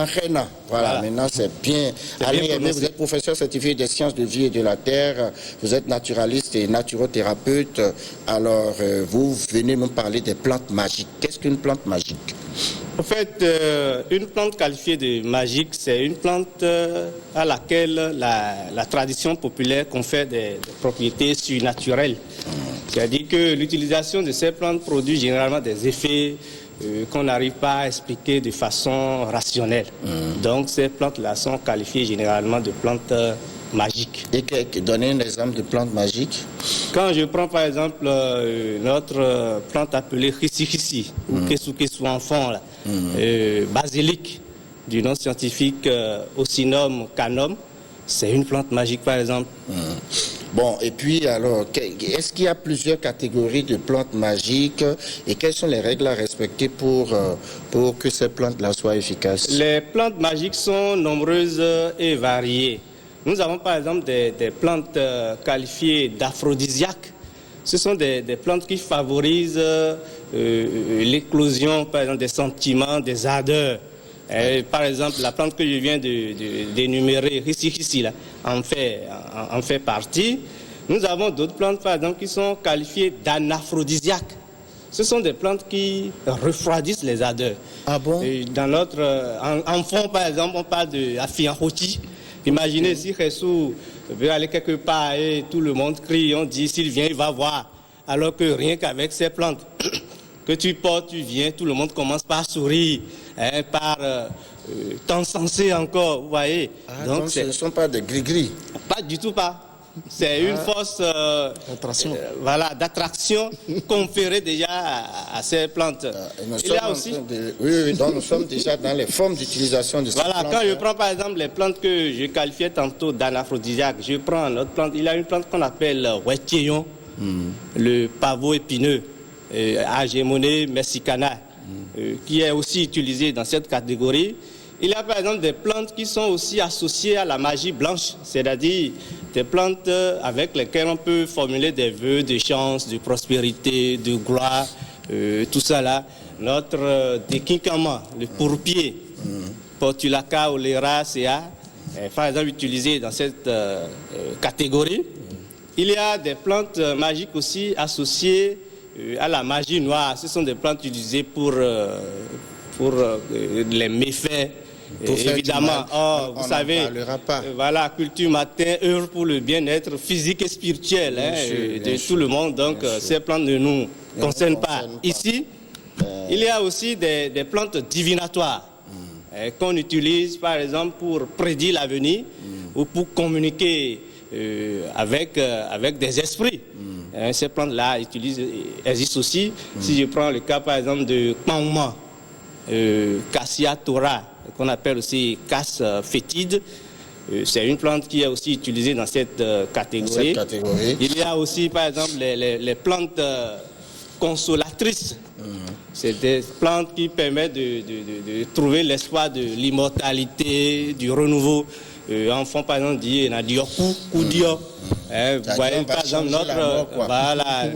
Mahena. Voilà, maintenant c'est bien. Allez, vous êtes professeur certifié des sciences de vie et de la terre, vous êtes naturaliste et naturothérapeute. Alors, vous venez nous parler des plantes magiques. Qu'est-ce qu'une plante magique? En fait, une plante qualifiée de magique, c'est une plante à laquelle la tradition populaire confère des propriétés surnaturelles. C'est-à-dire que l'utilisation de ces plantes produit généralement des effets qu'on n'arrive pas à expliquer de façon rationnelle. Donc ces plantes-là sont qualifiées généralement de plantes magiques. Et donnez un exemple de plante magique. Quand je prends par exemple notre plante appelée Rissi ou Kesu enfant, là, basilic, du nom scientifique Ocynum canum, c'est une plante magique par exemple. Bon, et puis alors, est-ce qu'il y a plusieurs catégories de plantes magiques et quelles sont les règles à respecter pour que ces plantes-là soient efficaces? Les plantes magiques sont nombreuses et variées. Nous avons par exemple des plantes qualifiées d'aphrodisiaques. Ce sont des plantes qui favorisent l'éclosion par exemple, des sentiments, des ardeurs. Par exemple, la plante que je viens d'énumérer, Rissi, là, en fait partie. Nous avons d'autres plantes, par exemple, qui sont qualifiées d'anaphrodisiaques. Ce sont des plantes qui refroidissent les ardeurs. Ah bon? Dans notre enfant, par exemple, on parle de Afianhoti. Imaginez si Jesus veut aller quelque part et tout le monde crie, on dit s'il vient, il va voir. Alors que rien qu'avec ces plantes que tu portes, tu viens, tout le monde commence par sourire, par t'encenser encore, vous voyez. Donc ce ne sont pas des gris-gris. Pas du tout pas. C'est une force d'attraction conférée déjà à ces plantes. Il y a aussi... donc nous sommes déjà dans les formes d'utilisation de ces plantes. Voilà, quand je prends par exemple les plantes que je qualifiais tantôt d'anaphrodisiaques, je prends une autre plante. Il y a une plante qu'on appelle Wettieyon, le pavot épineux, Agemone mexicana, qui est aussi utilisé dans cette catégorie. Il y a par exemple des plantes qui sont aussi associées à la magie blanche, c'est-à-dire des plantes avec lesquelles on peut formuler des vœux de chance, de prospérité, de gloire, tout ça là. Notre Dekinkama, le pourpier, Portulaca oleracea, par exemple utilisé dans cette catégorie. Il y a des plantes magiques aussi associées à la magie noire. Ce sont des plantes utilisées pour les méfaits. Évidemment, vous savez, voilà, Culture Matin œuvre pour le bien-être physique et spirituel de tout le monde. Donc, ces plantes ne nous concernent pas. Ici, il y a aussi des plantes divinatoires qu'on utilise, par exemple, pour prédire l'avenir ou pour communiquer avec des esprits. Ces plantes-là existent aussi. Si je prends le cas, par exemple, de Kpauma, Cassia Tora, qu'on appelle aussi casse fétide. C'est une plante qui est aussi utilisée dans cette catégorie. Il y a aussi, par exemple, les plantes consolatrices. C'est des plantes qui permettent de trouver l'espoir de l'immortalité, du renouveau. Enfant, par exemple, dit Koudio. Vous voyez, par exemple,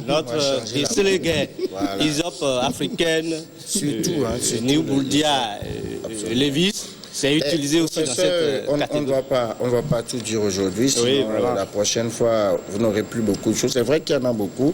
notre décélégué, Isope africaine, New Bouldia, Lévis, c'est utilisé aussi dans cette catégorie. On ne va pas tout dire aujourd'hui, sinon la prochaine fois, vous n'aurez plus beaucoup de choses. C'est vrai qu'il y en a beaucoup.